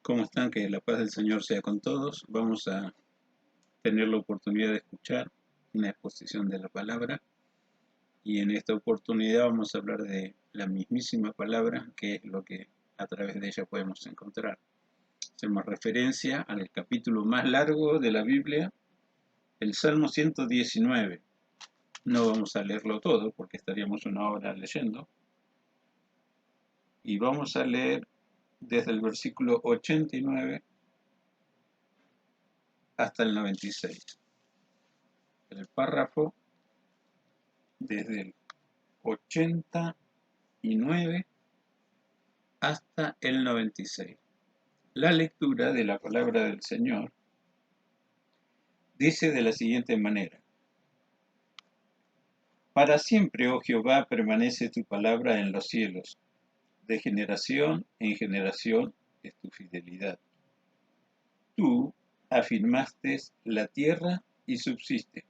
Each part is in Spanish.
¿Cómo están? Que la paz del Señor sea con todos. Vamos a tener la oportunidad de escuchar una exposición de la palabra y en esta oportunidad vamos a hablar de la mismísima palabra, que es lo que a través de ella podemos encontrar. Hacemos referencia al capítulo más largo de la Biblia, el Salmo 119. No vamos a leerlo todo porque estaríamos una hora leyendo. Y vamos a leer desde el versículo 89 hasta el 96. El párrafo desde el 89 hasta el 96. La lectura de la palabra del Señor dice de la siguiente manera: Para siempre, oh Jehová, permanece tu palabra en los cielos, de generación en generación es tu fidelidad. Tú afirmaste la tierra y subsiste.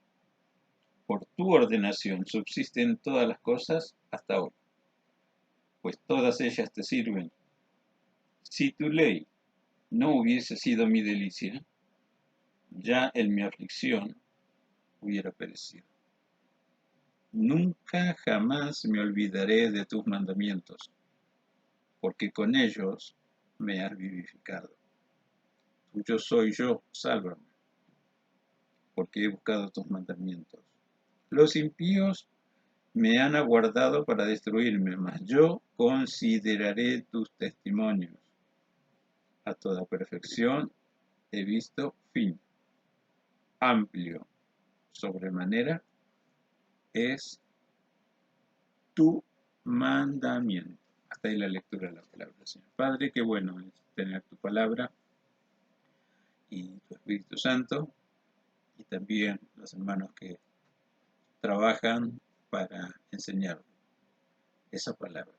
Por tu ordenación subsisten todas las cosas hasta hoy, pues todas ellas te sirven. Si tu ley no hubiese sido mi delicia, ya en mi aflicción hubiera perecido. Nunca jamás me olvidaré de tus mandamientos, porque con ellos me has vivificado. Tuyo soy yo, sálvame, porque he buscado tus mandamientos. Los impíos me han aguardado para destruirme, mas yo consideraré tus testimonios. A toda perfección he visto fin. Amplio, sobremanera, es tu mandamiento. Hasta ahí la lectura de la palabra del Señor. Padre, qué bueno es tener tu palabra y tu Espíritu Santo, y también los hermanos que trabajan para enseñar esa palabra.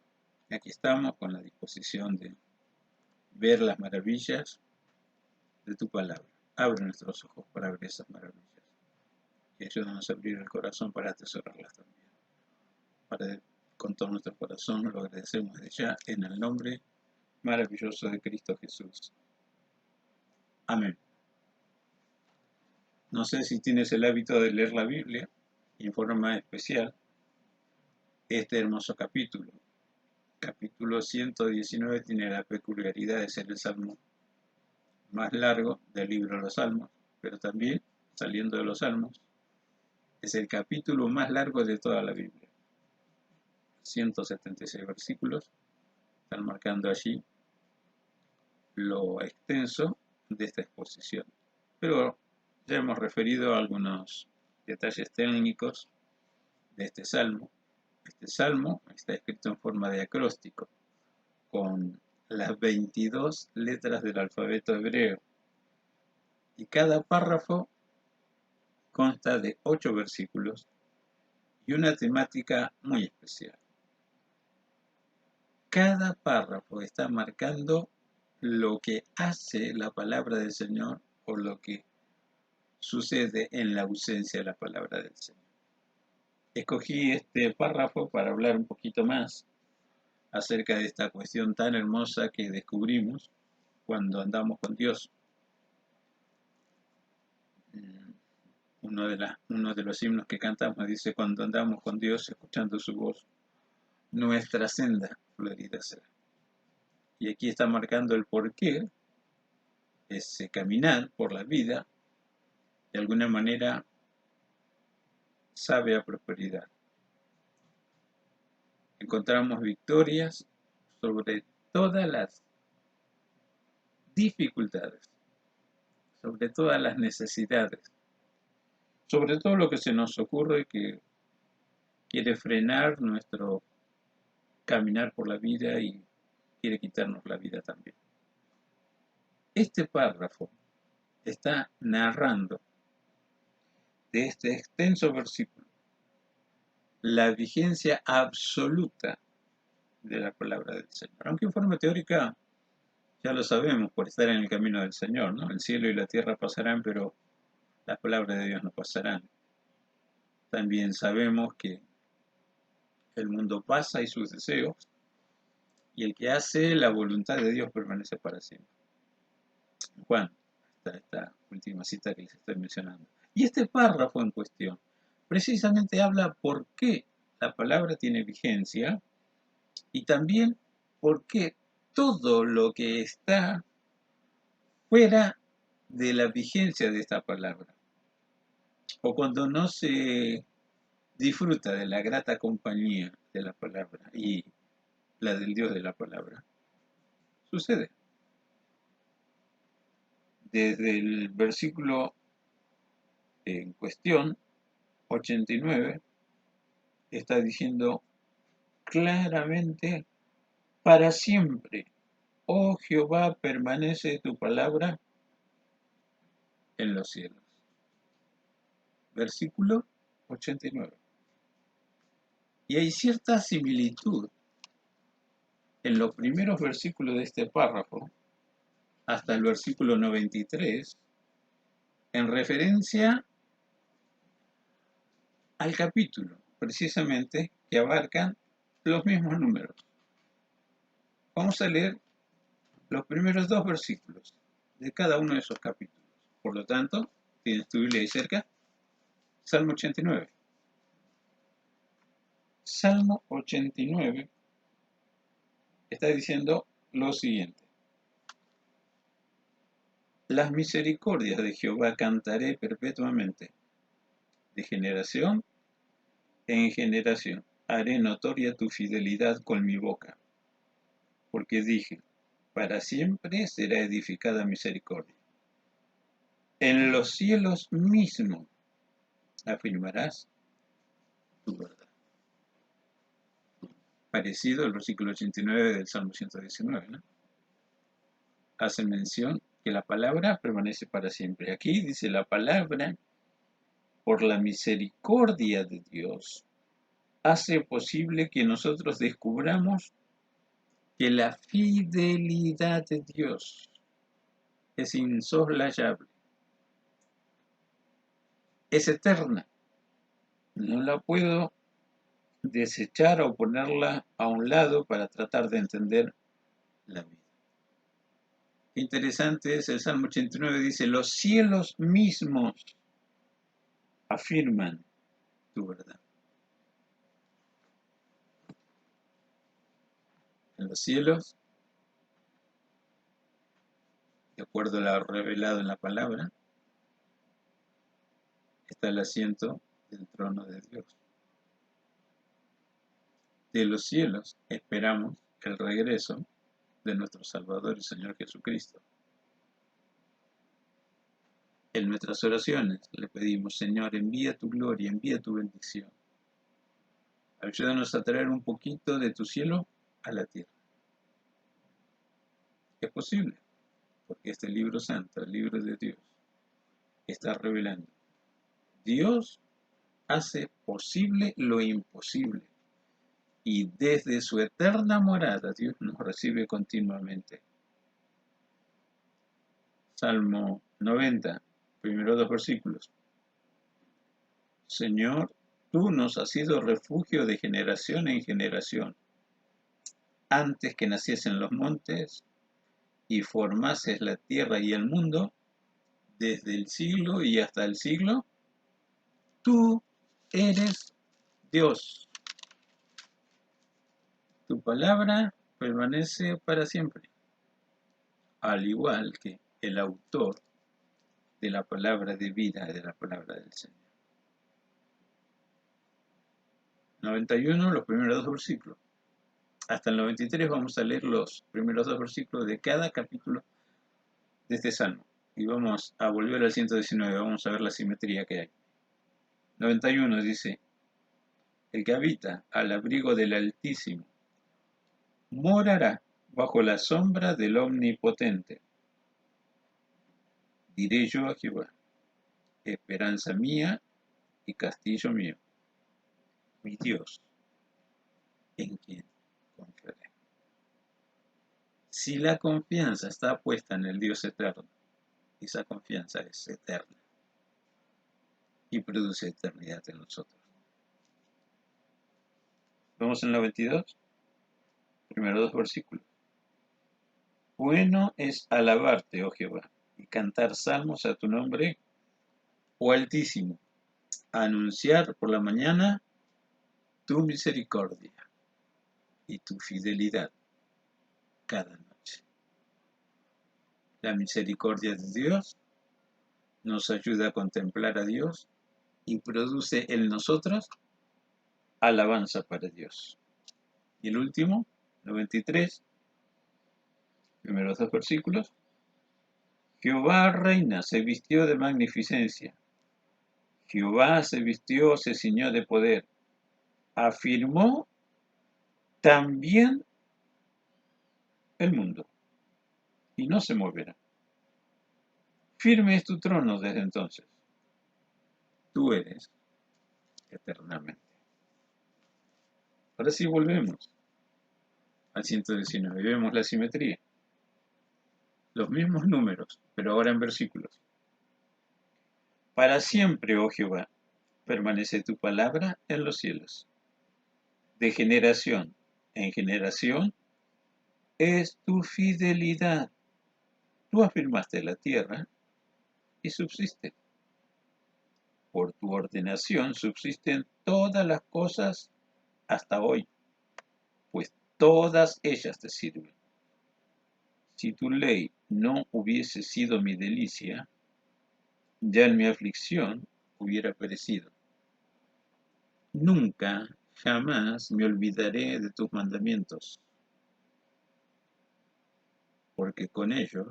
Aquí estamos con la disposición de ver las maravillas de tu palabra. Abre nuestros ojos para ver esas maravillas y ayúdanos a abrir el corazón para atesorarlas también. Con todo nuestro corazón lo agradecemos desde ya en el nombre maravilloso de Cristo Jesús. Amén. No sé si tienes el hábito de leer la Biblia, y en forma especial este hermoso capítulo. Capítulo 119 tiene la peculiaridad de ser el salmo más largo del libro de los Salmos, pero también, saliendo de los Salmos, es el capítulo más largo de toda la Biblia. 176 versículos están marcando allí lo extenso de esta exposición. Pero ya hemos referido a algunos detalles técnicos de este salmo. Este salmo está escrito en forma de acróstico, con las 22 letras del alfabeto hebreo, y cada párrafo consta de 8 versículos y una temática muy especial. Cada párrafo está marcando lo que hace la palabra del Señor o lo que sucede en la ausencia de la palabra del Señor. Escogí este párrafo para hablar un poquito más acerca de esta cuestión tan hermosa que descubrimos cuando andamos con Dios. Uno de los himnos que cantamos dice: cuando andamos con Dios, escuchando su voz, nuestra senda florida será. Y aquí está marcando el porqué, ese caminar por la vida, de alguna manera sabe a prosperidad. Encontramos victorias sobre todas las dificultades, sobre todas las necesidades, sobre todo lo que se nos ocurre que quiere frenar nuestro caminar por la vida y quiere quitarnos la vida también. Este párrafo está narrando de este extenso versículo la vigencia absoluta de la palabra del Señor. Aunque en forma teórica ya lo sabemos por estar en el camino del Señor, ¿no? El cielo y la tierra pasarán, pero las palabras de Dios no pasarán. También sabemos que el mundo pasa y sus deseos, y el que hace la voluntad de Dios permanece para siempre. Juan, esta última cita que les estoy mencionando. Y este párrafo en cuestión precisamente habla por qué la palabra tiene vigencia y también por qué todo lo que está fuera de la vigencia de esta palabra, o cuando no se disfruta de la grata compañía de la palabra y la del Dios de la palabra, sucede. Desde el versículo en cuestión, 89, está diciendo claramente, para siempre, oh Jehová, permanece tu palabra en los cielos. Versículo 89. Y hay cierta similitud en los primeros versículos de este párrafo, hasta el versículo 93, en referencia al capítulo, precisamente, que abarcan los mismos números. Vamos a leer los primeros dos versículos de cada uno de esos capítulos. Por lo tanto, tienes tu Biblia ahí cerca. Salmo 89. Salmo 89 está diciendo lo siguiente. Las misericordias de Jehová cantaré perpetuamente. De generación en generación haré notoria tu fidelidad con mi boca. Porque dije, para siempre será edificada misericordia. En los cielos mismos afirmarás tu verdad. Parecido al versículo 89 del Salmo 119, ¿no? Hace mención que la palabra permanece para siempre. Aquí dice la palabra, por la misericordia de Dios, hace posible que nosotros descubramos que la fidelidad de Dios es insoslayable, es eterna. No la puedo desechar o ponerla a un lado para tratar de entender la vida. Interesante es el Salmo 89, dice, los cielos mismos afirman tu verdad. En los cielos, de acuerdo a lo revelado en la palabra, está el asiento del trono de Dios. De los cielos esperamos el regreso de nuestro Salvador y Señor Jesucristo. En nuestras oraciones le pedimos, Señor, envía tu gloria, envía tu bendición. Ayúdanos a traer un poquito de tu cielo a la tierra. Es posible, porque este libro santo, el libro de Dios, está revelando. Dios hace posible lo imposible. Y desde su eterna morada, Dios nos recibe continuamente. Salmo 90, primeros dos versículos. Señor, tú nos has sido refugio de generación en generación. Antes que naciesen los montes y formases la tierra y el mundo, desde el siglo y hasta el siglo, tú eres Dios. Tu palabra permanece para siempre, al igual que el autor de la palabra de vida, de la palabra del Señor. 91, los primeros dos versículos. Hasta el 93 vamos a leer los primeros dos versículos de cada capítulo de este salmo. Y vamos a volver al 119, vamos a ver la simetría que hay. 91 dice, el que habita al abrigo del Altísimo morará bajo la sombra del Omnipotente. Diré yo a Jehová, esperanza mía y castillo mío, mi Dios, en quien confiaré. Si la confianza está puesta en el Dios eterno, esa confianza es eterna y produce eternidad en nosotros. Vamos en la 22, primeros dos versículos. Bueno es alabarte, oh Jehová, y cantar salmos a tu nombre, oh Altísimo, anunciar por la mañana tu misericordia y tu fidelidad cada noche. La misericordia de Dios nos ayuda a contemplar a Dios y produce en nosotros alabanza para Dios. Y el último, 93, primeros dos versículos. Jehová reina, se vistió de magnificencia. Jehová se vistió, se ciñó de poder. Afirmó también el mundo y no se moverá. Firme es tu trono desde entonces. Tú eres eternamente. Ahora sí volvemos al 119. Vemos la simetría. Los mismos números, pero ahora en versículos. Para siempre, oh Jehová, permanece tu palabra en los cielos. De generación en generación es tu fidelidad. Tú afirmaste la tierra y subsiste. Por tu ordenación subsisten todas las cosas hasta hoy, pues todas ellas te sirven. Si tu ley no hubiese sido mi delicia, ya en mi aflicción hubiera perecido. Nunca, jamás me olvidaré de tus mandamientos, porque con ellos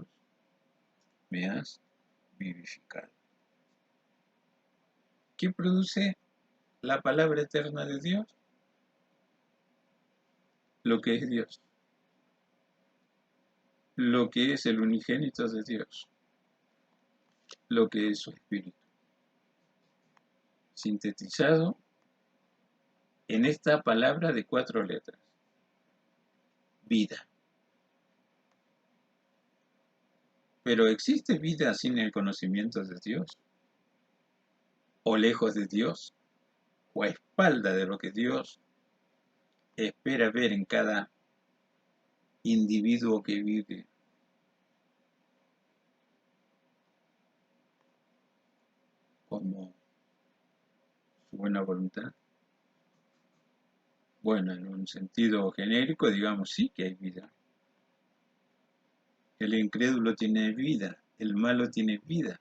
me has vivificado. ¿Qué produce la palabra eterna de Dios? Lo que es Dios, lo que es el unigénito de Dios, lo que es su espíritu. Sintetizado en esta palabra de 4 letras: vida. Pero ¿existe vida sin el conocimiento de Dios? ¿O lejos de Dios? ¿O a espalda de lo que Dios espera ver en cada individuo que vive como su buena voluntad? Bueno, en un sentido genérico, digamos, sí que hay vida. El incrédulo tiene vida, el malo tiene vida,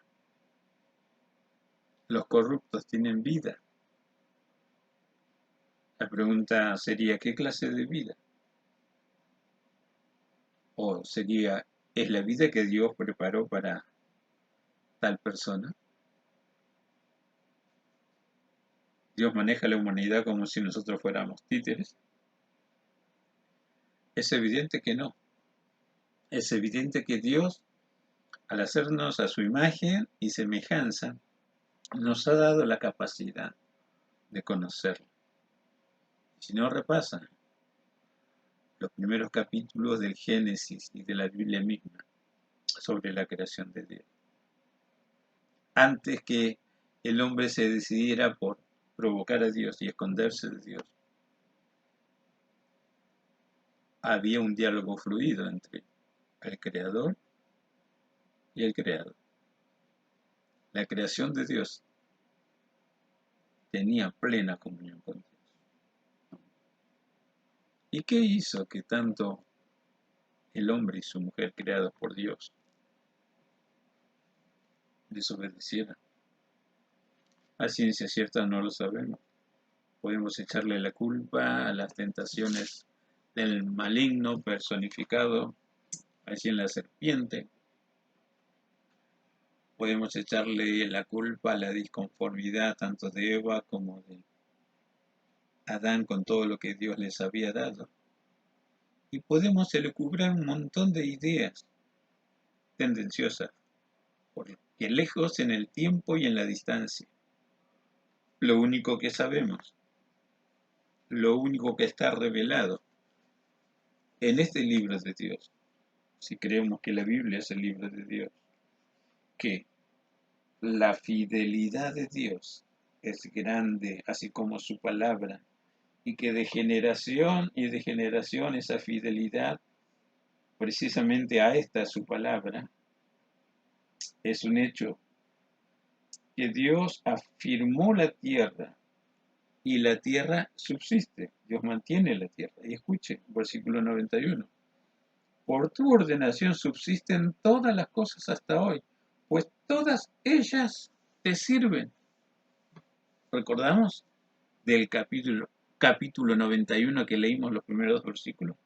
los corruptos tienen vida. La pregunta sería, ¿qué clase de vida? O sería, ¿es la vida que Dios preparó para tal persona? Dios maneja la humanidad como si nosotros fuéramos títeres. Es evidente que no. Es evidente que Dios, al hacernos a su imagen y semejanza, nos ha dado la capacidad de conocerlo. Si no repasan los primeros capítulos del Génesis y de la Biblia misma sobre la creación de Dios, antes que el hombre se decidiera por provocar a Dios y esconderse de Dios, había un diálogo fluido entre el Creador y el creado. La creación de Dios tenía plena comunión con Dios. ¿Y qué hizo que tanto el hombre y su mujer creados por Dios desobedecieran? A ciencia cierta no lo sabemos. Podemos echarle la culpa a las tentaciones del maligno personificado así en la serpiente. Podemos echarle la culpa a la disconformidad tanto de Eva como de Adán con todo lo que Dios les había dado. Y podemos elucubrar un montón de ideas tendenciosas, porque lejos en el tiempo y en la distancia. Lo único que sabemos, lo único que está revelado en este libro de Dios, si creemos que la Biblia es el libro de Dios, que la fidelidad de Dios es grande, así como su palabra, y que de generación y de generación esa fidelidad, precisamente a esta su palabra, Es un hecho que Dios afirmó la tierra y la tierra subsiste. Dios mantiene la tierra. Y escuche, versículo 91. Por tu ordenación subsisten todas las cosas hasta hoy, pues todas ellas te sirven. ¿Recordamos del capítulo 91 que leímos los primeros versículos?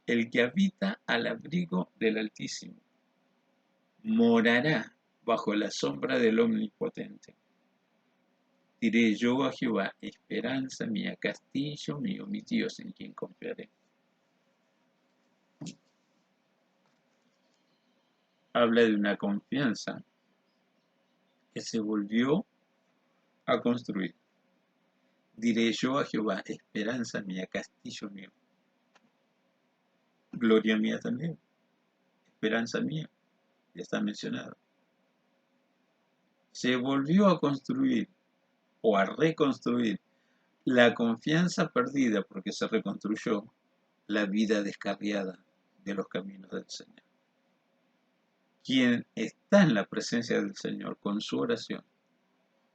El que habita al abrigo del Altísimo morará bajo la sombra del Omnipotente. Diré yo a Jehová, esperanza mía, castillo mío, mi Dios en quien confiaré. Habla de una confianza que se volvió a construir. Diré yo a Jehová, esperanza mía, castillo mío. Gloria mía también, esperanza mía, ya está mencionado. Se volvió a construir o a reconstruir la confianza perdida porque se reconstruyó la vida descarriada de los caminos del Señor. Quien está en la presencia del Señor con su oración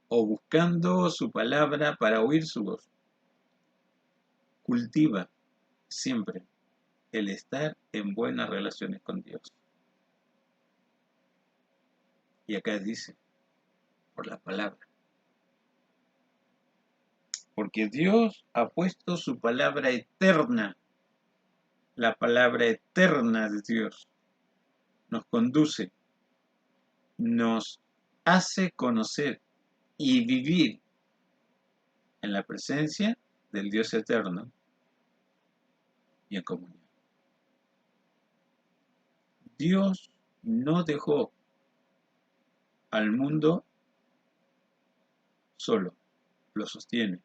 o buscando su palabra para oír su voz, cultiva siempre el estar en buenas relaciones con Dios. Y acá dice, por la palabra. Porque Dios ha puesto su palabra eterna, la palabra eterna de Dios, nos conduce, nos hace conocer y vivir en la presencia del Dios eterno y en comunión. Dios no dejó al mundo solo, lo sostiene.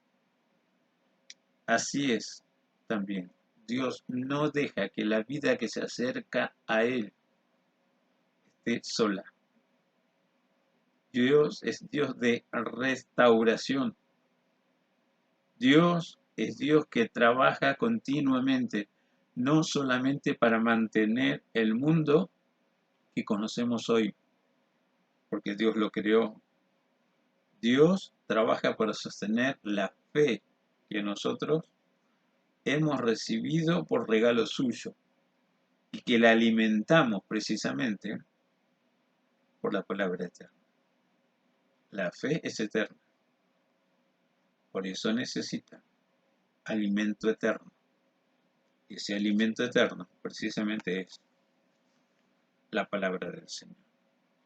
Así es también. Dios no deja que la vida que se acerca a Él esté sola. Dios es Dios de restauración. Dios es Dios que trabaja continuamente, no solamente para mantener el mundo que conocemos hoy, porque Dios lo creó. Dios trabaja para sostener la fe que nosotros hemos recibido por regalo suyo y que la alimentamos precisamente por la palabra eterna. La fe es eterna, por eso necesita alimento eterno. Y ese alimento eterno precisamente es la palabra del Señor.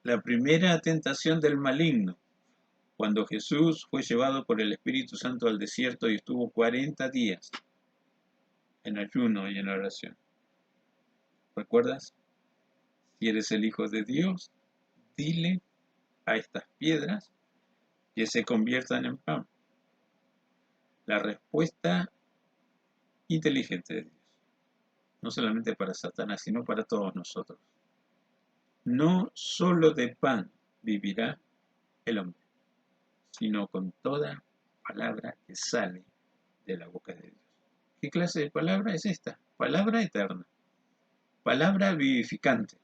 La primera tentación del maligno, cuando Jesús fue llevado por el Espíritu Santo al desierto y estuvo 40 días en ayuno y en oración. ¿Recuerdas? Si eres el Hijo de Dios, dile a estas piedras que se conviertan en pan. La respuesta inteligente de Dios, no solamente para Satanás, sino para todos nosotros. No solo de pan vivirá el hombre, sino con toda palabra que sale de la boca de Dios. ¿Qué clase de palabra es esta? Palabra eterna, palabra vivificante,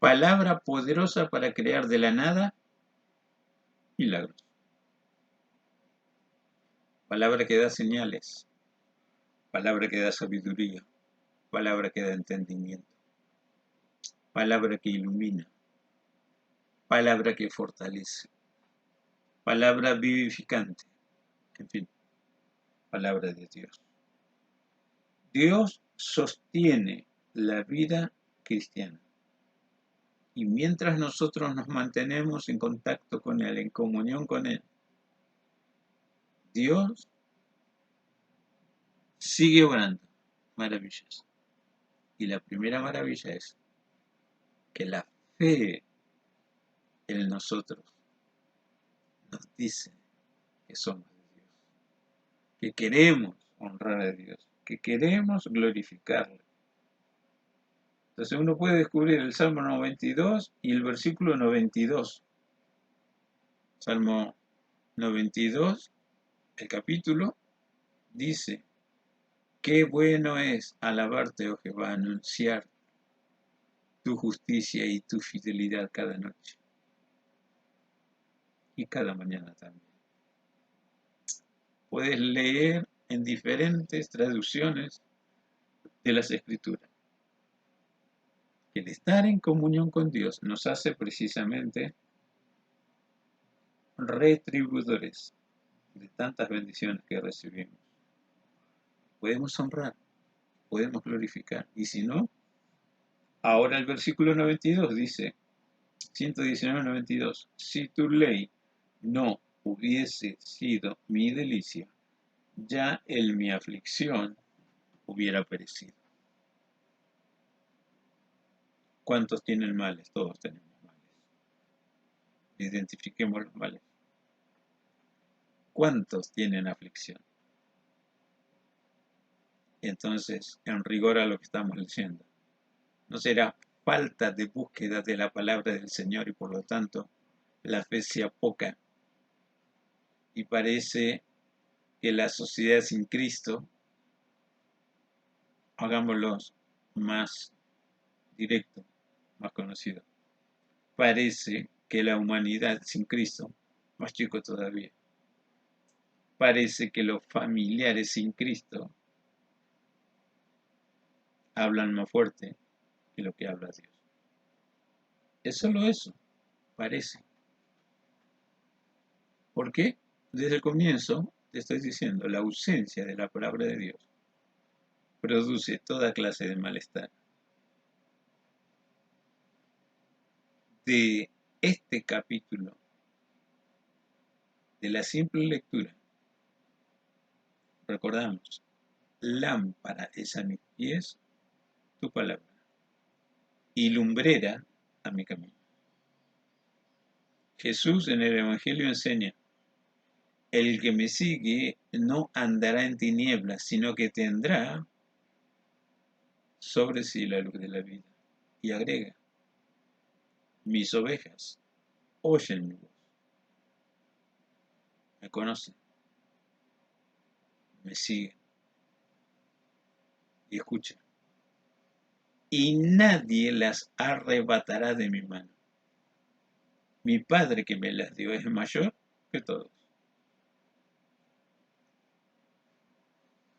palabra poderosa para crear de la nada milagros. Palabra que da señales, palabra que da sabiduría, palabra que da entendimiento, palabra que ilumina, palabra que fortalece, palabra vivificante, en fin, palabra de Dios. Dios sostiene la vida cristiana. Y mientras nosotros nos mantenemos en contacto con Él, en comunión con Él, Dios sigue obrando maravillas. Y la primera maravilla es que la fe en nosotros nos dice que somos de Dios, que queremos honrar a Dios, que queremos glorificarle. Entonces uno puede descubrir el Salmo 92 y el versículo 92. Salmo 92, el capítulo, dice: qué bueno es alabarte, oh Jehová, anunciar tu justicia y tu fidelidad cada noche y cada mañana también. Puedes leer en diferentes traducciones de las Escrituras que el estar en comunión con Dios nos hace precisamente retribuidores de tantas bendiciones que recibimos. Podemos honrar, podemos glorificar. Y si no, ahora el versículo 92 dice, 119:92, si tu ley no hubiese sido mi delicia, ya en mi aflicción hubiera perecido. ¿Cuántos tienen males? Todos tenemos males. Identifiquemos los males. ¿Cuántos tienen aflicción? Entonces, en rigor a lo que estamos diciendo, ¿no será falta de búsqueda de la palabra del Señor y por lo tanto la fe sea poca? Y parece que la sociedad sin Cristo, hagámoslo más directo, más conocido, parece que la humanidad sin Cristo, más chico todavía, parece que los familiares sin Cristo hablan más fuerte que lo que habla Dios. Es solo eso, parece. ¿Por qué? Desde el comienzo te estoy diciendo, la ausencia de la palabra de Dios produce toda clase de malestar. De este capítulo, de la simple lectura, recordamos, lámpara es a mis pies tu palabra y lumbrera a mi camino. Jesús en el Evangelio enseña, el que me sigue no andará en tinieblas, sino que tendrá sobre sí la luz de la vida. Y agrega, mis ovejas oyen mi voz, me conocen, me siguen y escuchan. Y nadie las arrebatará de mi mano. Mi Padre que me las dio es mayor que todos.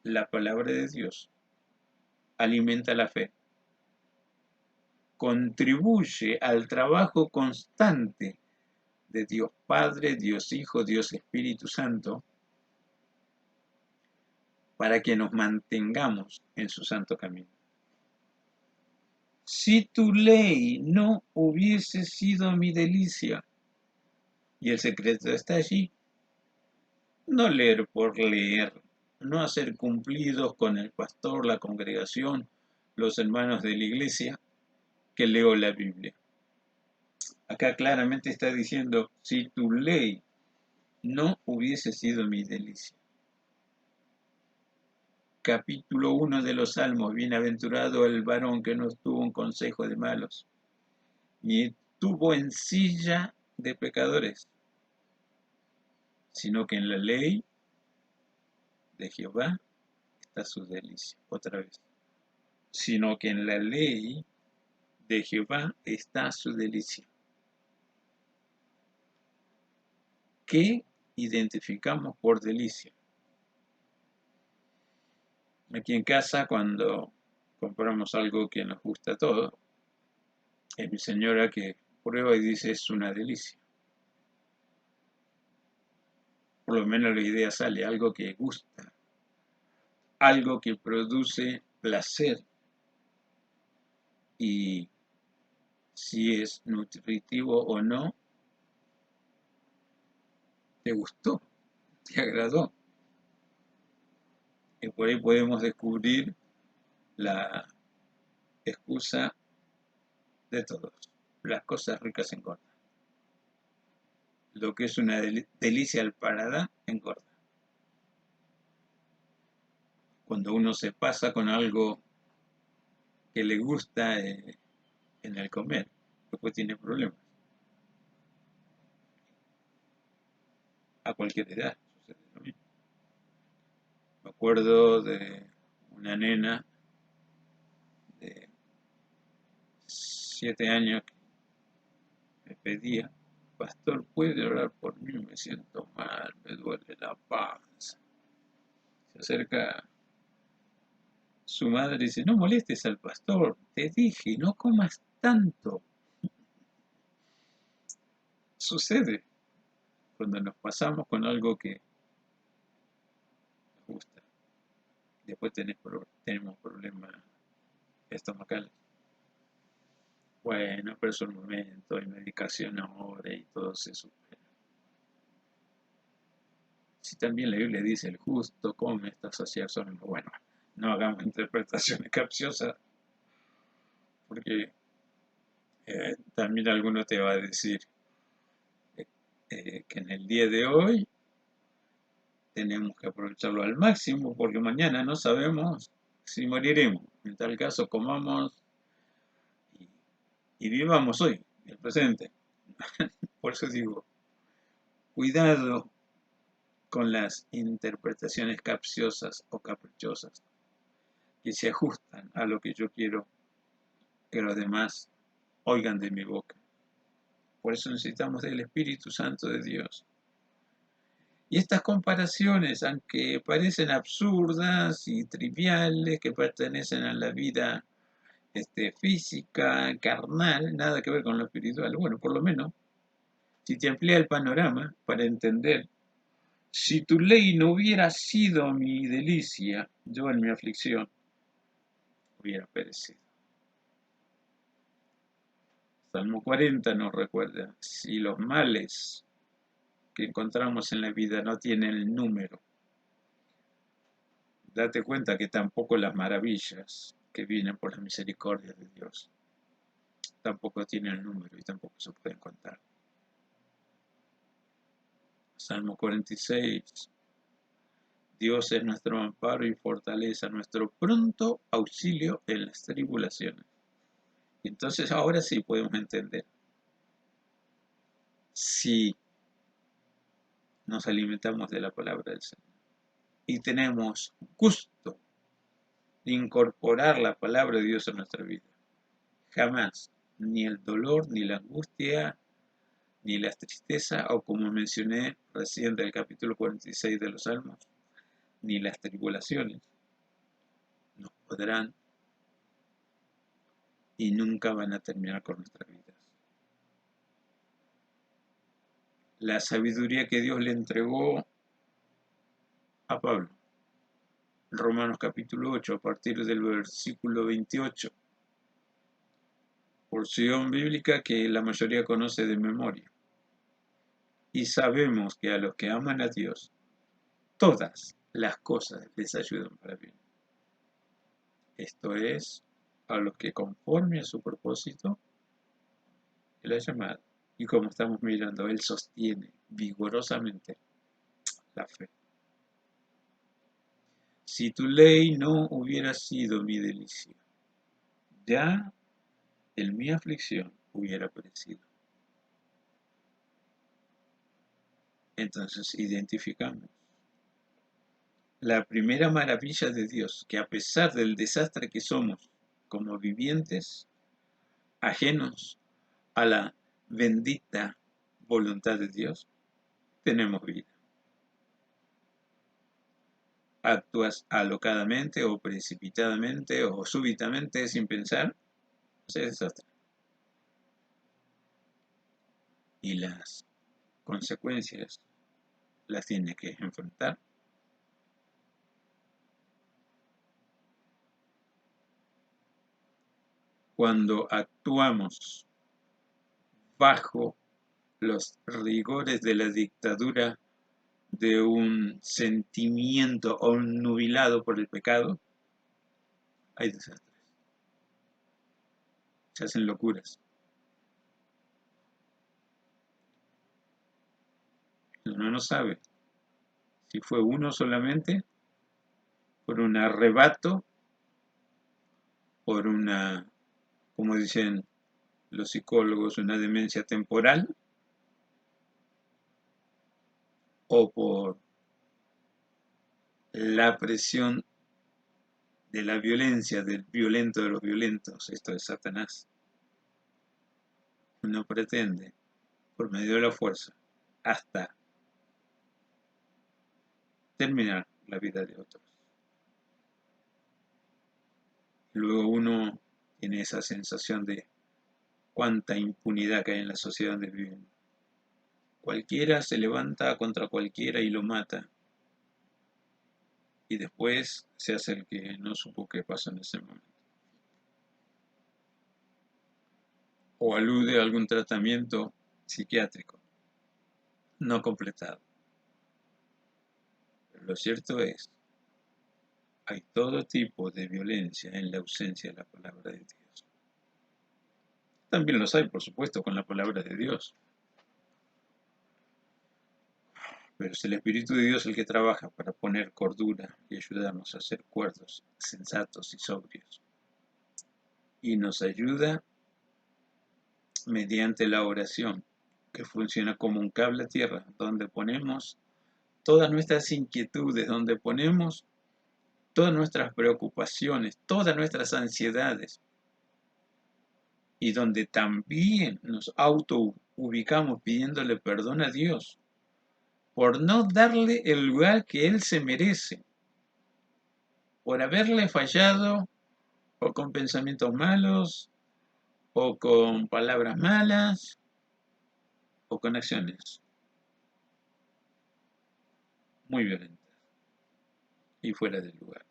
La palabra de Dios alimenta la fe, contribuye al trabajo constante de Dios Padre, Dios Hijo, Dios Espíritu Santo, para que nos mantengamos en su santo camino. Si tu ley no hubiese sido mi delicia, y el secreto está allí, no leer por leer, no hacer cumplidos con el pastor, la congregación, los hermanos de la iglesia, que leo la Biblia. Acá claramente está diciendo, si tu ley no hubiese sido mi delicia. Capítulo 1 de los Salmos, bienaventurado el varón que no estuvo en consejo de malos, ni estuvo en silla de pecadores, sino que en la ley de Jehová está su delicia. Otra vez. Sino que en la ley de Jehová está su delicia. ¿Qué identificamos por delicia? Aquí en casa, cuando compramos algo que nos gusta a todos, es mi señora que prueba y dice es una delicia. Por lo menos la idea sale, algo que gusta, algo que produce placer y si es nutritivo o no, te gustó, te agradó. Y por ahí podemos descubrir la excusa de todos. Las cosas ricas engordan. Lo que es una delicia al paladar engorda. Cuando uno se pasa con algo que le gusta en el comer, después tiene problemas. A cualquier edad sucede lo mismo. Me acuerdo de una nena de 7 años me pedía, pastor, ¿puede orar por mí? Me siento mal, me duele la panza. Se acerca su madre y dice, no molestes al pastor, te dije, no comas tanto. Sucede cuando nos pasamos con algo que nos gusta. Después tenemos problemas estomacales. Bueno, pero es un momento, hay medicación ahora y todo se supera. Si también la Biblia dice el justo come esta saciación, bueno, no hagamos interpretaciones capciosas, porque también alguno te va a decir que en el día de hoy tenemos que aprovecharlo al máximo, porque mañana no sabemos si moriremos. En tal caso, comamos y vivamos hoy, el presente. Por eso digo, cuidado con las interpretaciones capciosas o caprichosas que se ajustan a lo que yo quiero que los demás oigan de mi boca. Por eso necesitamos del Espíritu Santo de Dios. Y estas comparaciones, aunque parecen absurdas y triviales, que pertenecen a la vida física, carnal, nada que ver con lo espiritual, bueno, por lo menos, si te amplía el panorama para entender, si tu ley no hubiera sido mi delicia, yo en mi aflicción hubiera perecido. Salmo 40 nos recuerda, si los males que encontramos en la vida no tienen número, date cuenta que tampoco las maravillas que vienen por la misericordia de Dios tampoco tienen número y tampoco se pueden contar. Salmo 46. Dios es nuestro amparo y fortaleza, nuestro pronto auxilio en las tribulaciones. Entonces ahora sí podemos entender. Si nos alimentamos de la palabra del Señor y tenemos gusto de incorporar la palabra de Dios en nuestra vida, jamás ni el dolor, ni la angustia, ni la tristeza, o como mencioné recién del capítulo 46 de los Salmos, ni las tribulaciones nos podrán y nunca van a terminar con nuestras vidas. La sabiduría que Dios le entregó a Pablo, Romanos capítulo 8, a partir del versículo 28, porción bíblica que la mayoría conoce de memoria. Y sabemos que a los que aman a Dios, todas las cosas les ayudan para bien. Esto es, a los que conforme a su propósito, Él ha llamado. Y como estamos mirando, Él sostiene vigorosamente la fe. Si tu ley no hubiera sido mi delicia, ya en mi aflicción hubiera perecido. Entonces identificamos la primera maravilla de Dios, que a pesar del desastre que somos como vivientes, ajenos a la bendita voluntad de Dios, tenemos vida. Actúas alocadamente o precipitadamente o súbitamente sin pensar, se desastre. Y las consecuencias las tienes que enfrentar. Cuando actuamos bajo los rigores de la dictadura de un sentimiento obnubilado por el pecado, hay desastres. Se hacen locuras. Uno no sabe si fue uno solamente, por un arrebato, por una, como dicen los psicólogos, una demencia temporal, o por la presión de la violencia, del violento de los violentos, esto es Satanás. uno pretende, por medio de la fuerza, hasta terminar la vida de otros. Luego uno tiene esa sensación de cuánta impunidad que hay en la sociedad donde vivimos. Cualquiera se levanta contra cualquiera y lo mata. Y después se hace el que no supo qué pasó en ese momento. O alude a algún tratamiento psiquiátrico no completado. Pero lo cierto es, hay todo tipo de violencia en la ausencia de la palabra de Dios. También los hay, por supuesto, con la palabra de Dios. Pero es el Espíritu de Dios el que trabaja para poner cordura y ayudarnos a ser cuerdos, sensatos y sobrios. Y nos ayuda mediante la oración, que funciona como un cable a tierra, donde ponemos todas nuestras inquietudes, donde ponemos todas nuestras preocupaciones, todas nuestras ansiedades, y donde también nos auto ubicamos pidiéndole perdón a Dios por no darle el lugar que Él se merece, por haberle fallado o con pensamientos malos, o con palabras malas, o con acciones muy violentas y fuera del lugar.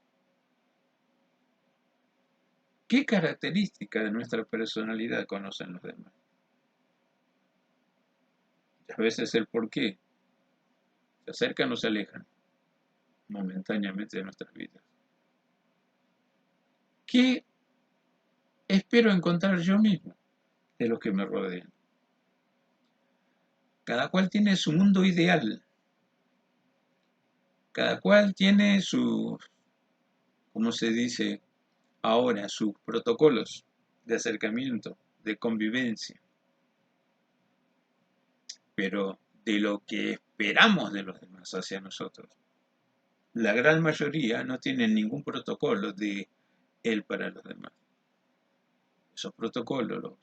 ¿Qué características de nuestra personalidad conocen los demás? Y a veces el por qué se acercan o se alejan momentáneamente de nuestras vidas. ¿Qué espero encontrar yo mismo de los que me rodean? Cada cual tiene su mundo ideal, cada cual tiene sus, ¿cómo se dice ahora?, sus protocolos de acercamiento, de convivencia. Pero de lo que esperamos de los demás hacia nosotros, la gran mayoría no tiene ningún protocolo de Él para los demás. Esos protocolos los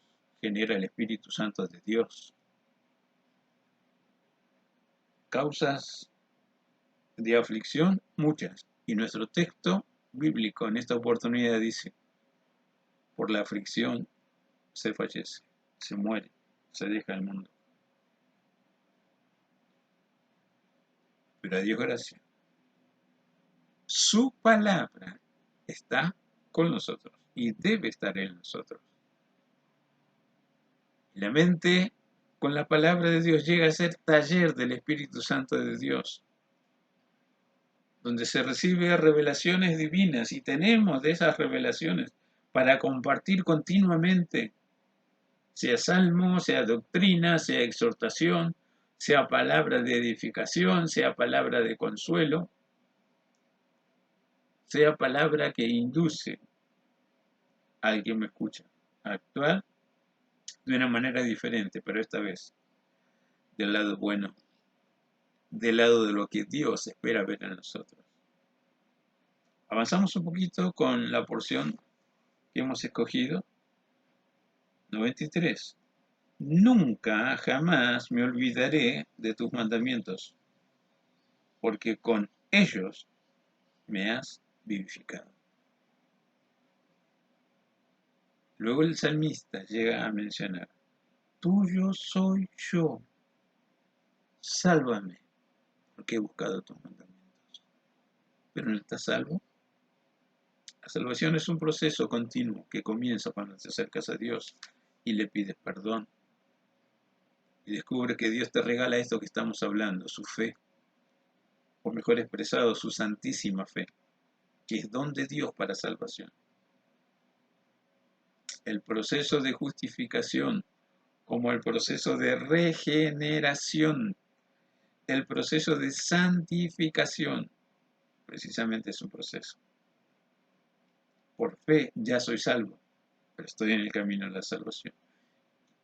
genera el Espíritu Santo de Dios. Causas de aflicción, muchas. Y nuestro texto bíblico en esta oportunidad dice, por la aflicción se fallece, se muere, se deja el mundo. Pero a Dios gracias. Su palabra está con nosotros y debe estar en nosotros. La mente con la palabra de Dios llega a ser taller del Espíritu Santo de Dios, donde se recibe revelaciones divinas y tenemos de esas revelaciones para compartir continuamente, sea salmo, sea doctrina, sea exhortación, sea palabra de edificación, sea palabra de consuelo, sea palabra que induce al que me escucha a actuar de una manera diferente, pero esta vez del lado bueno, del lado de lo que Dios espera ver en nosotros. Avanzamos un poquito con la porción que hemos escogido. 93. Nunca, jamás me olvidaré de tus mandamientos, porque con ellos me has vivificado. Luego el salmista llega a mencionar, tuyo soy yo, sálvame, porque he buscado tus mandamientos. Pero no estás salvo. La salvación es un proceso continuo que comienza cuando te acercas a Dios y le pides perdón. Y descubre que Dios te regala esto que estamos hablando, su fe, o mejor expresado, su santísima fe, que es don de Dios para salvación. El proceso de justificación, como el proceso de regeneración, el proceso de santificación, precisamente es un proceso. Por fe ya soy salvo, pero estoy en el camino de la salvación.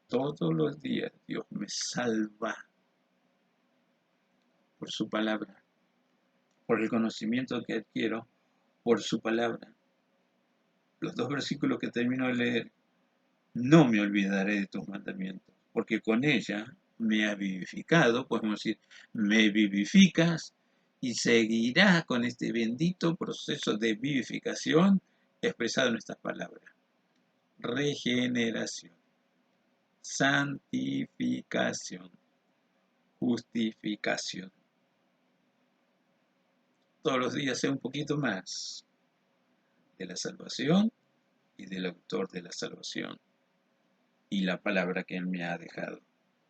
Todos los días Dios me salva por su palabra, por el conocimiento que adquiero por su palabra. Los dos versículos que termino de leer, no me olvidaré de tus mandamientos. porque con ella me has vivificado, podemos decir, me vivificas y seguirás con este bendito proceso de vivificación expresado en estas palabras. Regeneración, santificación, justificación. Todos los días sé un poquito más de la salvación y del autor de la salvación y la palabra que Él me ha dejado.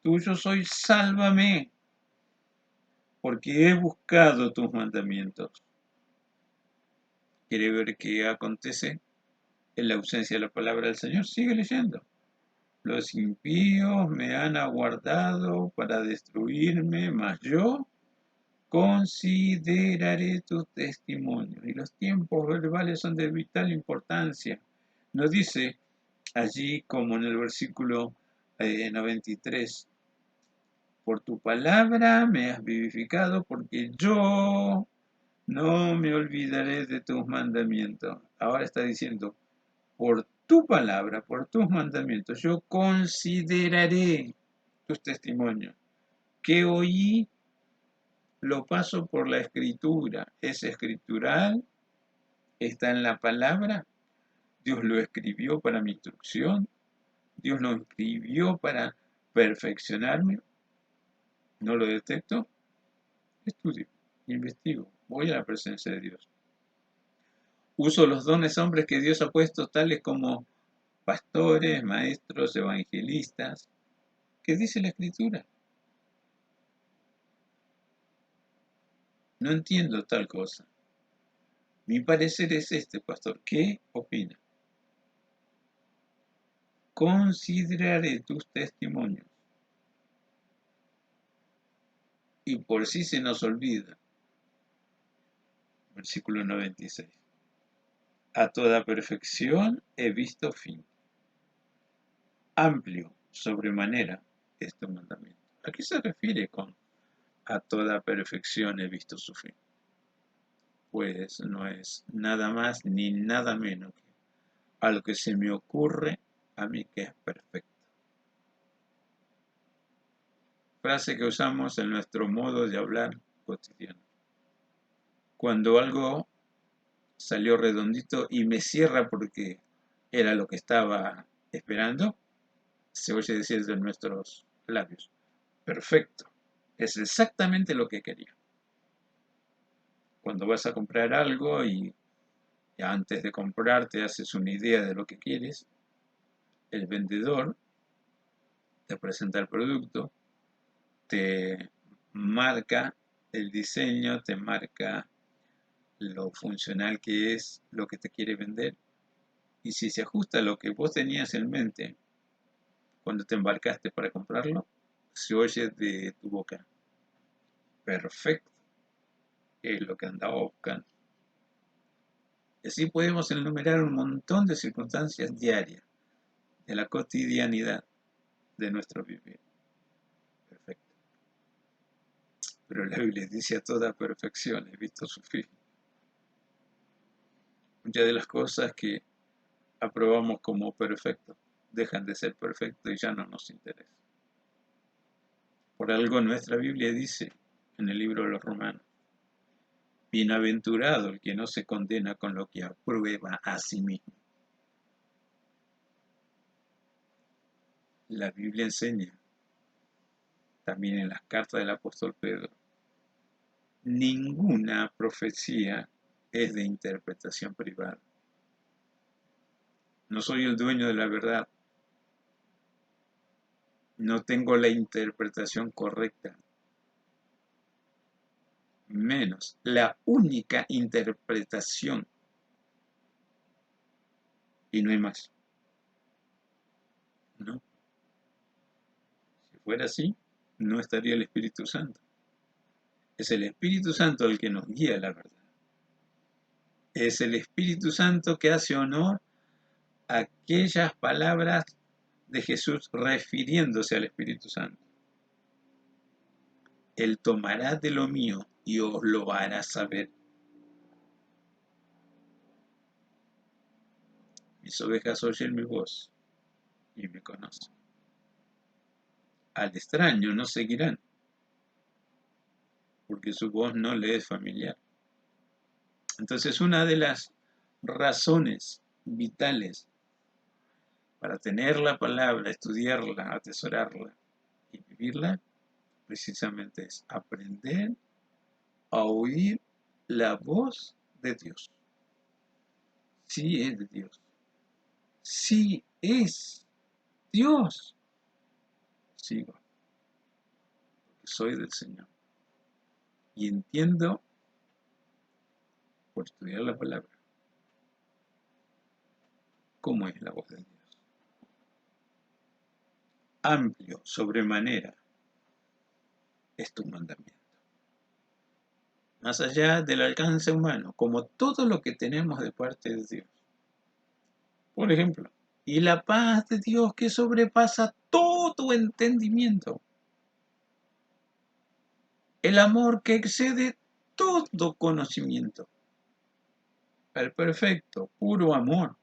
Tuyo soy, sálvame, porque he buscado tus mandamientos. ¿Quiere ver qué acontece en la ausencia de la palabra del Señor? Sigue leyendo. Los impíos me han aguardado para destruirme, mas yo consideraré tus testimonios. Y los tiempos verbales son de vital importancia. Nos dice allí, como en el versículo 93, por tu palabra me has vivificado, porque yo no me olvidaré de tus mandamientos. Ahora está diciendo, por tu palabra, por tus mandamientos, yo consideraré tus testimonios. Que oí, lo paso por la escritura. Es escritural, está en la palabra. Dios lo escribió para mi instrucción. Dios lo escribió para perfeccionarme. ¿No lo detecto? Estudio, investigo, voy a la presencia de Dios. Uso los dones hombres que Dios ha puesto, tales como pastores, maestros, evangelistas. ¿Qué dice la Escritura? No entiendo tal cosa. Mi parecer es este, pastor. ¿Qué opina? Consideraré tus testimonios. Y por si se nos olvida, versículo 96. A toda perfección he visto fin. Amplio, sobremanera, este mandamiento. ¿A qué se refiere con a toda perfección he visto su fin? Pues no es nada más ni nada menos que a lo que se me ocurre a mí que es perfecto. Frase que usamos en nuestro modo de hablar cotidiano. Cuando algo salió redondito y me cierra porque era lo que estaba esperando, se oye decir de nuestros labios, perfecto, es exactamente lo que quería. Cuando vas a comprar algo y antes de comprar te haces una idea de lo que quieres, el vendedor te presenta el producto, te marca el diseño, te marca lo funcional que es lo que te quiere vender, y si se ajusta a lo que vos tenías en mente cuando te embarcaste para comprarlo, se oye de tu boca, perfecto, es lo que andaba buscando. Y así podemos enumerar un montón de circunstancias diarias de la cotidianidad de nuestro vivir. Perfecto. Pero la Biblia dice a toda perfección, he visto su fin. Muchas de las cosas que aprobamos como perfecto dejan de ser perfectos y ya no nos interesa. Por algo nuestra Biblia dice en el libro de los Romanos, bienaventurado el que no se condena con lo que aprueba a sí mismo. La Biblia enseña, también en las cartas del apóstol Pedro, ninguna profecía es de interpretación privada. No soy el dueño de la verdad. No tengo la interpretación correcta. Menos la única interpretación. Y no hay más. No. Si fuera así, no estaría el Espíritu Santo. Es el Espíritu Santo el que nos guía a la verdad. Es el Espíritu Santo que hace honor a aquellas palabras de Jesús refiriéndose al Espíritu Santo. Él tomará de lo mío y os lo hará saber. Mis ovejas oyen mi voz y me conocen. al extraño no seguirán, porque su voz no le es familiar. Entonces, una de las razones vitales para tener la palabra, estudiarla, atesorarla y vivirla, precisamente es aprender a oír la voz de Dios. Sí es de Dios. Sí es Dios. Sigo, porque soy del Señor. Y entiendo por estudiar la palabra cómo es la voz de Dios. Amplio, sobremanera, es tu mandamiento. Más allá del alcance humano, como todo lo que tenemos de parte de Dios. Por ejemplo, y la paz de Dios que sobrepasa todo entendimiento. El amor que excede todo conocimiento. El perfecto, puro amor.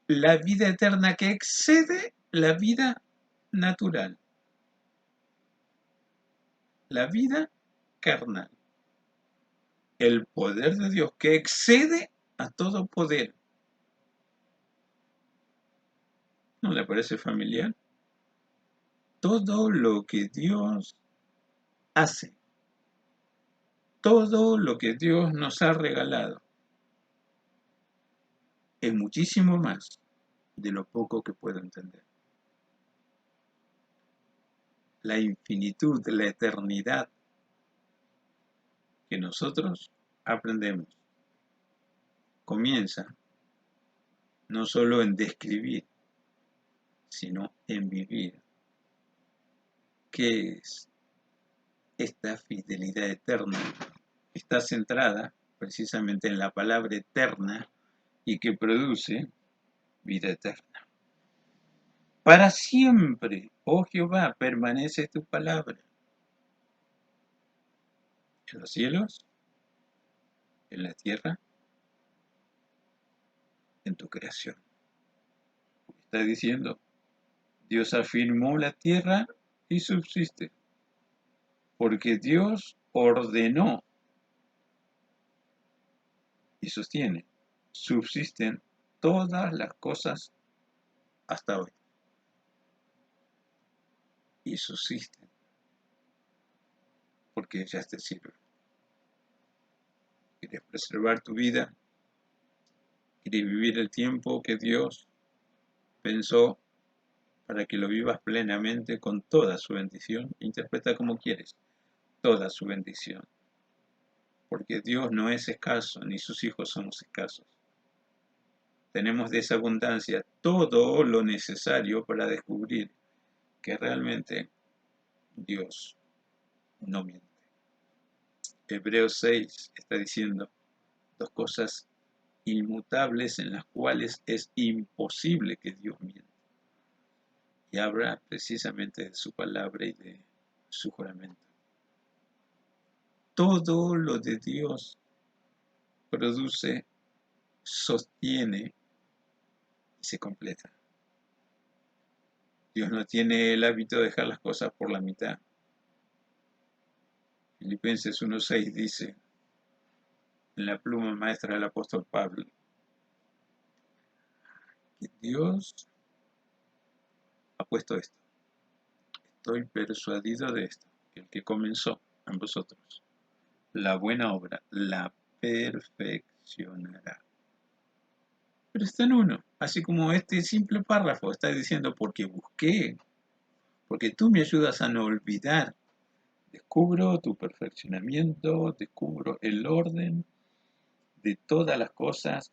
La vida eterna que excede la vida natural. La vida carnal. El poder de Dios que excede a todo poder. ¿No le parece familiar? Todo lo que Dios hace, todo lo que Dios nos ha regalado, es muchísimo más de lo poco que puedo entender. La infinitud de la eternidad que nosotros aprendemos comienza no solo en describir, sino en vivir. ¿Qué es esta fidelidad eterna? Está centrada precisamente en la palabra eterna y que produce vida eterna. Para siempre, oh Jehová, permanece tu palabra. En los cielos, en la tierra, en tu creación. Está diciendo, Dios afirmó la tierra y subsiste, porque Dios ordenó y sostiene, subsisten todas las cosas hasta hoy. Y subsisten, porque ellas te sirven. ¿Quieres preservar tu vida? ¿Quieres vivir el tiempo que Dios pensó para que lo vivas plenamente con toda su bendición? Interpreta como quieres, toda su bendición. Porque Dios no es escaso, ni sus hijos somos escasos. Tenemos de esa abundancia todo lo necesario para descubrir que realmente Dios no miente. Hebreos 6 está diciendo dos cosas inmutables en las cuales es imposible que Dios mienta. Y habla precisamente de su palabra y de su juramento. Todo lo de Dios produce, sostiene y se completa. Dios no tiene el hábito de dejar las cosas por la mitad. Filipenses 1:6 dice, en la pluma maestra del apóstol Pablo, que Dios ha puesto esto. Estoy persuadido de esto, que el que comenzó en vosotros la buena obra la perfeccionará. Pero está en uno, así como este simple párrafo está diciendo, porque busqué, porque tú me ayudas a no olvidar, descubro tu perfeccionamiento, descubro el orden de todas las cosas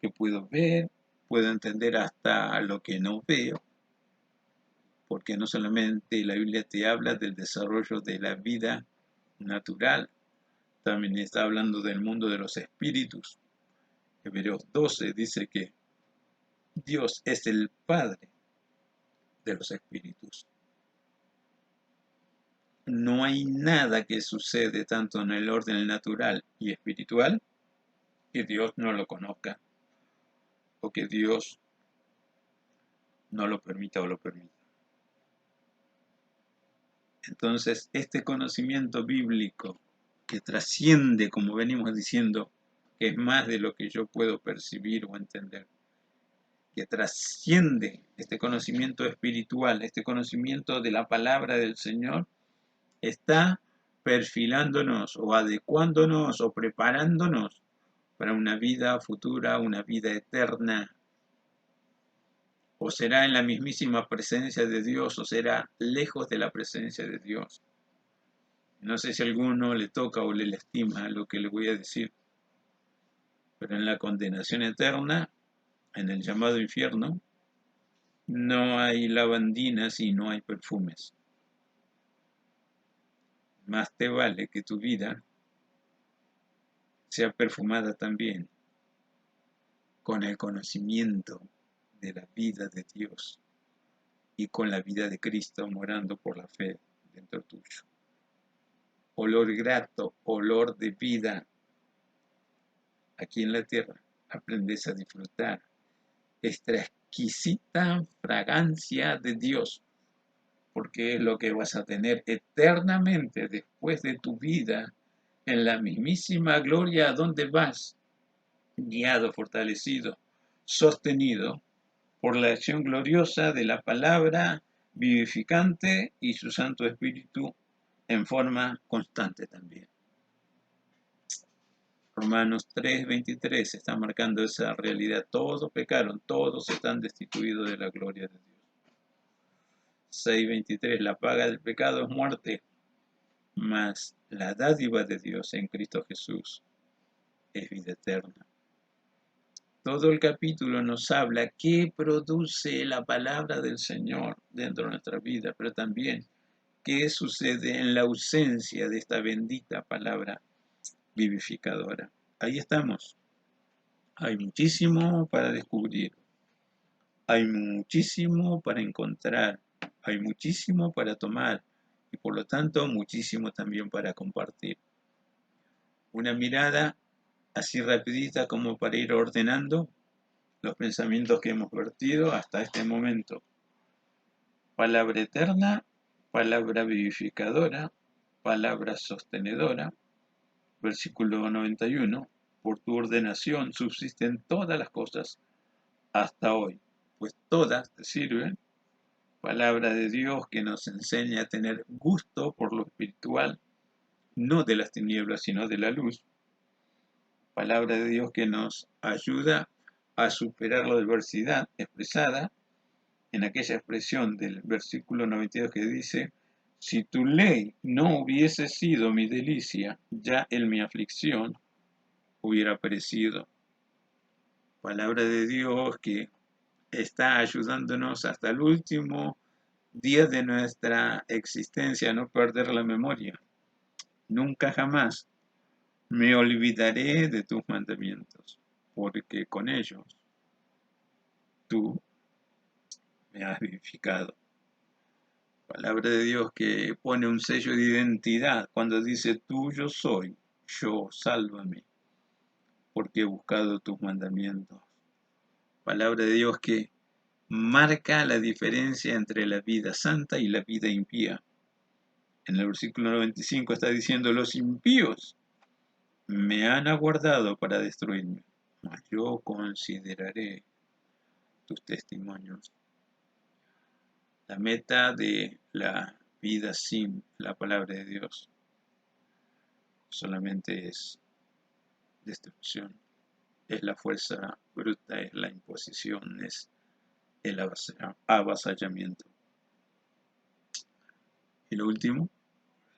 que puedo ver, puedo entender hasta lo que no veo, porque no solamente la Biblia te habla del desarrollo de la vida natural, también está hablando del mundo de los espíritus. Hebreos 12 dice que Dios es el Padre de los espíritus. No hay nada que sucede tanto en el orden natural y espiritual que Dios no lo conozca o que Dios no lo permita o lo permita. Entonces, este conocimiento bíblico que trasciende, como venimos diciendo, que es más de lo que yo puedo percibir o entender, que trasciende este conocimiento espiritual, este conocimiento de la palabra del Señor, está perfilándonos o adecuándonos o preparándonos para una vida futura, una vida eterna, o será en la mismísima presencia de Dios, o será lejos de la presencia de Dios. No sé si a alguno le toca o le lastima lo que le voy a decir, pero en la condenación eterna, en el llamado infierno, no hay lavandinas y no hay perfumes. Más te vale que tu vida sea perfumada también con el conocimiento de la vida de Dios y con la vida de Cristo morando por la fe dentro tuyo. Olor grato, olor de vida aquí en la tierra. Aprendes a disfrutar esta exquisita fragancia de Dios, porque es lo que vas a tener eternamente después de tu vida en la mismísima gloria a donde vas, guiado, fortalecido, sostenido por la acción gloriosa de la palabra vivificante y su Santo Espíritu en forma constante también. Romanos 3:23 está marcando esa realidad. Todos pecaron, todos están destituidos de la gloria de Dios. 6:23, la paga del pecado es muerte, mas la dádiva de Dios en Cristo Jesús es vida eterna. Todo el capítulo nos habla qué produce la palabra del Señor dentro de nuestra vida, pero también qué sucede en la ausencia de esta bendita palabra vivificadora. Ahí estamos. Hay muchísimo para descubrir, hay muchísimo para encontrar, hay muchísimo para tomar y por lo tanto muchísimo también para compartir. Una mirada así rapidita como para ir ordenando los pensamientos que hemos vertido hasta este momento. Palabra eterna, palabra vivificadora, palabra sostenedora. Versículo 91. Por tu ordenación subsisten todas las cosas hasta hoy, pues todas te sirven. Palabra de Dios que nos enseña a tener gusto por lo espiritual, no de las tinieblas, sino de la luz. Palabra de Dios que nos ayuda a superar la adversidad expresada en aquella expresión del versículo 92 que dice: si tu ley no hubiese sido mi delicia, ya en mi aflicción hubiera perecido. Palabra de Dios que está ayudándonos hasta el último día de nuestra existencia a no perder la memoria. Nunca jamás me olvidaré de tus mandamientos, porque con ellos tú me has vivificado. Palabra de Dios que pone un sello de identidad cuando dice: tuyo soy, yo, sálvame, porque he buscado tus mandamientos. Palabra de Dios que marca la diferencia entre la vida santa y la vida impía. En el versículo 95 está diciendo: los impíos me han aguardado para destruirme, mas yo consideraré tus testimonios. La meta de la vida sin la palabra de Dios solamente es destrucción, es la fuerza bruta, es la imposición, es el avasallamiento. Y lo último,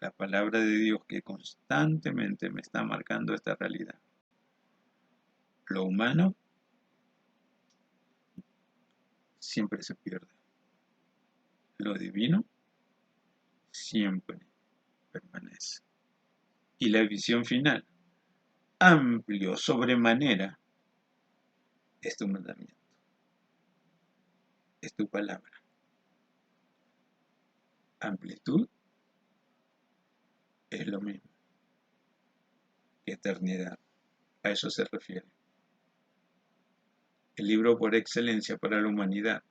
la palabra de Dios que constantemente me está marcando esta realidad. Lo humano siempre se pierde. Lo divino siempre permanece. Y la visión final, amplio, sobremanera, es tu mandamiento, es tu palabra. Amplitud es lo mismo que eternidad. A eso se refiere. El libro por excelencia para la humanidad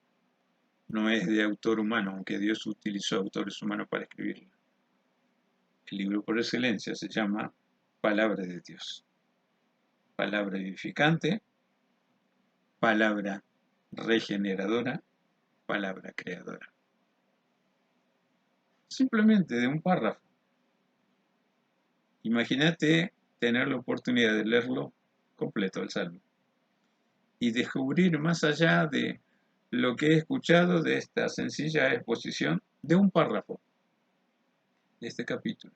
no es de autor humano, aunque Dios utilizó autores humanos para escribirlo. El libro por excelencia se llama Palabra de Dios. Palabra edificante, palabra regeneradora, palabra creadora. Simplemente de un párrafo. Imagínate tener la oportunidad de leerlo completo el Salmo y descubrir más allá de lo que he escuchado de esta sencilla exposición de un párrafo de este capítulo,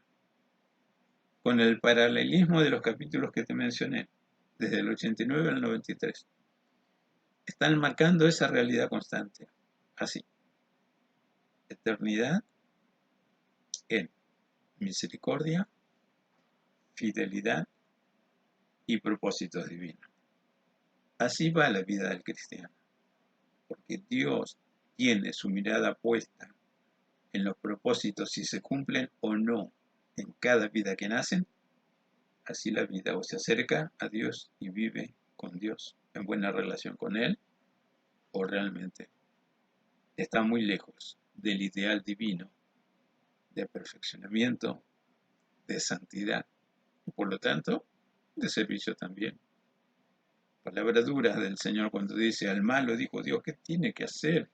con el paralelismo de los capítulos que te mencioné, desde el 89 al 93. Están marcando esa realidad constante, así, eternidad en misericordia, fidelidad y propósitos divinos. Así va la vida del cristiano, porque Dios tiene su mirada puesta en los propósitos si se cumplen o no en cada vida que nacen. Así la vida o se acerca a Dios y vive con Dios en buena relación con Él, o realmente está muy lejos del ideal divino de perfeccionamiento, de santidad y por lo tanto de servicio también. Palabras duras del Señor cuando dice: al malo dijo Dios, ¿qué tiene que hacer?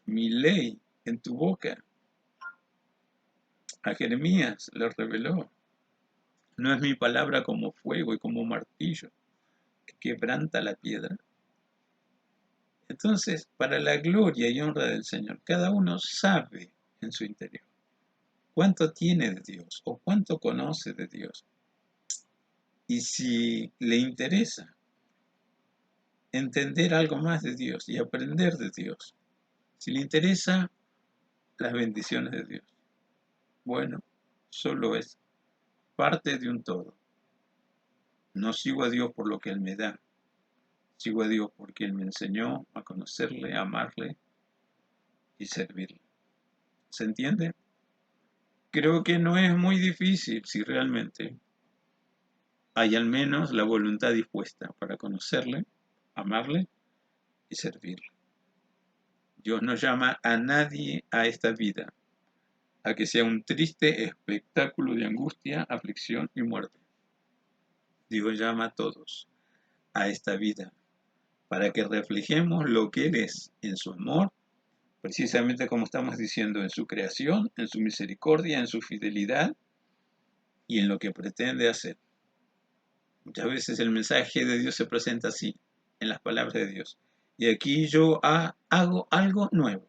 Mi ley en tu boca. A Jeremías le reveló: ¿no es mi palabra como fuego y como martillo que quebranta la piedra? Entonces, para la gloria y honra del Señor, cada uno sabe en su interior cuánto tiene de Dios o cuánto conoce de Dios. Y si le interesa entender algo más de Dios y aprender de Dios, si le interesa las bendiciones de Dios, bueno, solo es parte de un todo. No sigo a Dios por lo que Él me da, sigo a Dios porque Él me enseñó a conocerle, a amarle y servirle. ¿Se entiende? Creo que no es muy difícil si realmente hay al menos la voluntad dispuesta para conocerle, amarle y servirle. Dios no llama a nadie a esta vida a que sea un triste espectáculo de angustia, aflicción y muerte. Dios llama a todos a esta vida para que reflejemos lo que Él es en su amor, precisamente como estamos diciendo, en su creación, en su misericordia, en su fidelidad y en lo que pretende hacer. Muchas veces el mensaje de Dios se presenta así, en las palabras de Dios. Y aquí yo hago algo nuevo.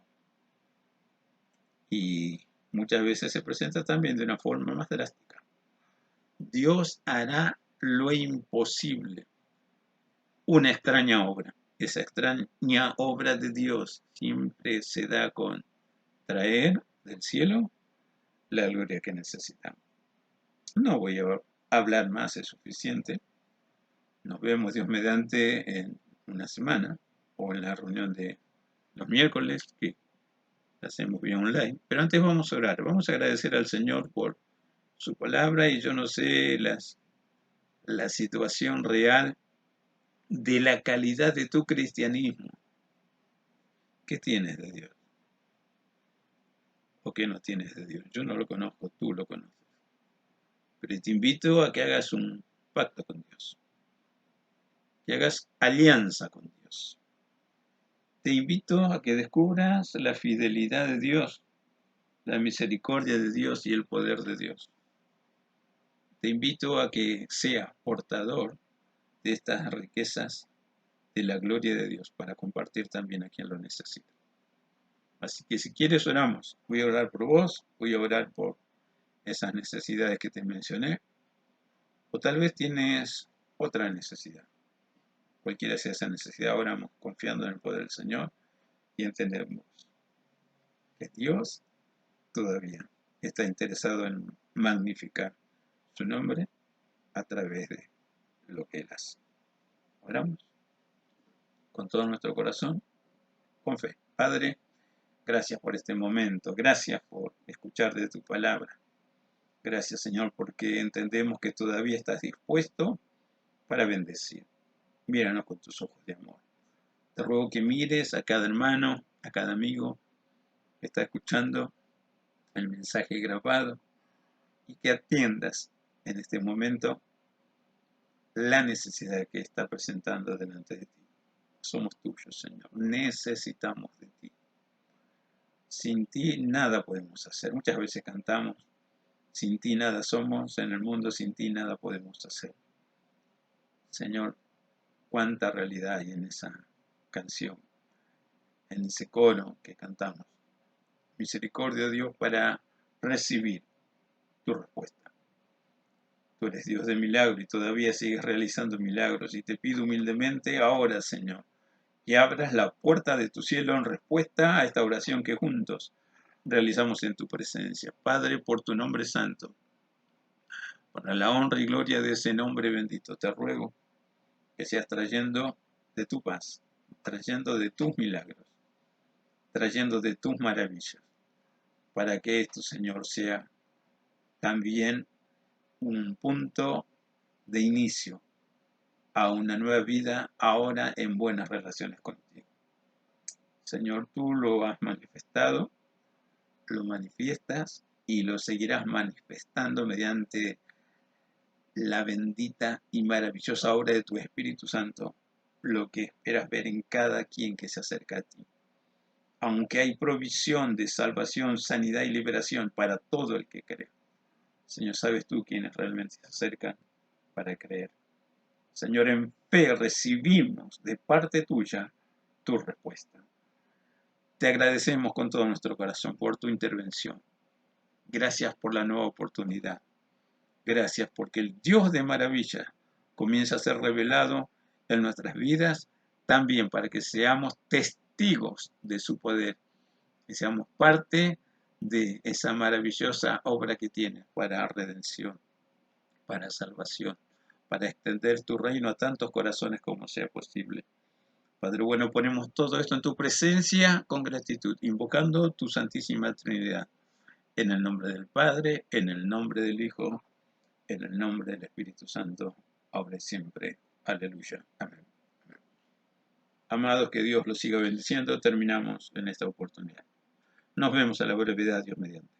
Y muchas veces se presenta también de una forma más drástica. Dios hará lo imposible, una extraña obra. Esa extraña obra de Dios siempre se da con traer del cielo la gloria que necesitamos. No voy a hablar más, es suficiente. Nos vemos, Dios mediante, en una semana o en la reunión de los miércoles que hacemos vía online. Pero antes vamos a orar. Vamos a agradecer al Señor por su palabra y yo no sé la situación real de la calidad de tu cristianismo. ¿Qué tienes de Dios? ¿O qué no tienes de Dios? Yo no lo conozco, tú lo conoces. Pero te invito a que hagas un pacto con Dios, que hagas alianza con Dios. Te invito a que descubras la fidelidad de Dios, la misericordia de Dios y el poder de Dios. Te invito a que seas portador de estas riquezas de la gloria de Dios para compartir también a quien lo necesita. Así que si quieres oramos. Voy a orar por vos, voy a orar por esas necesidades que te mencioné, o tal vez tienes otra necesidad. Cualquiera sea esa necesidad, oramos confiando en el poder del Señor y entendemos que Dios todavía está interesado en magnificar su nombre a través de lo que Él hace. Oramos con todo nuestro corazón, con fe. Padre, gracias por este momento, gracias por escuchar de tu palabra. Gracias, Señor, porque entendemos que todavía estás dispuesto para bendecir. Míranos con tus ojos de amor. Te ruego que mires a cada hermano, a cada amigo que está escuchando el mensaje grabado y que atiendas en este momento la necesidad que está presentando delante de ti. Somos tuyos, Señor. Necesitamos de ti. Sin ti nada podemos hacer. Muchas veces cantamos, sin ti nada somos en el mundo, sin ti nada podemos hacer. Señor, cuánta realidad hay en esa canción, en ese coro que cantamos. Misericordia, Dios, para recibir tu respuesta. Tú eres Dios de milagros y todavía sigues realizando milagros. Y te pido humildemente ahora, Señor, que abras la puerta de tu cielo en respuesta a esta oración que juntos realizamos en tu presencia. Padre, por tu nombre santo, para la honra y gloria de ese nombre bendito, te ruego que seas trayendo de tu paz, trayendo de tus milagros, trayendo de tus maravillas, para que esto, Señor, sea también un punto de inicio a una nueva vida ahora en buenas relaciones contigo. Señor, tú lo has manifestado, lo manifiestas y lo seguirás manifestando mediante la bendita y maravillosa obra de tu Espíritu Santo, lo que esperas ver en cada quien que se acerca a ti. Aunque hay provisión de salvación, sanidad y liberación para todo el que cree. Señor, sabes tú quiénes realmente se acercan para creer. Señor, en fe recibimos de parte tuya tu respuesta. Te agradecemos con todo nuestro corazón por tu intervención. Gracias por la nueva oportunidad. Gracias porque el Dios de maravilla comienza a ser revelado en nuestras vidas, también para que seamos testigos de su poder, que seamos parte de esa maravillosa obra que tienes para redención, para salvación, para extender tu reino a tantos corazones como sea posible. Padre bueno, ponemos todo esto en tu presencia con gratitud, invocando tu Santísima Trinidad, en el nombre del Padre, en el nombre del Hijo, en el nombre del Espíritu Santo, ahora y siempre. Aleluya. Amén. Amados, que Dios los siga bendiciendo. Terminamos en esta oportunidad. Nos vemos a la brevedad, Dios mediante.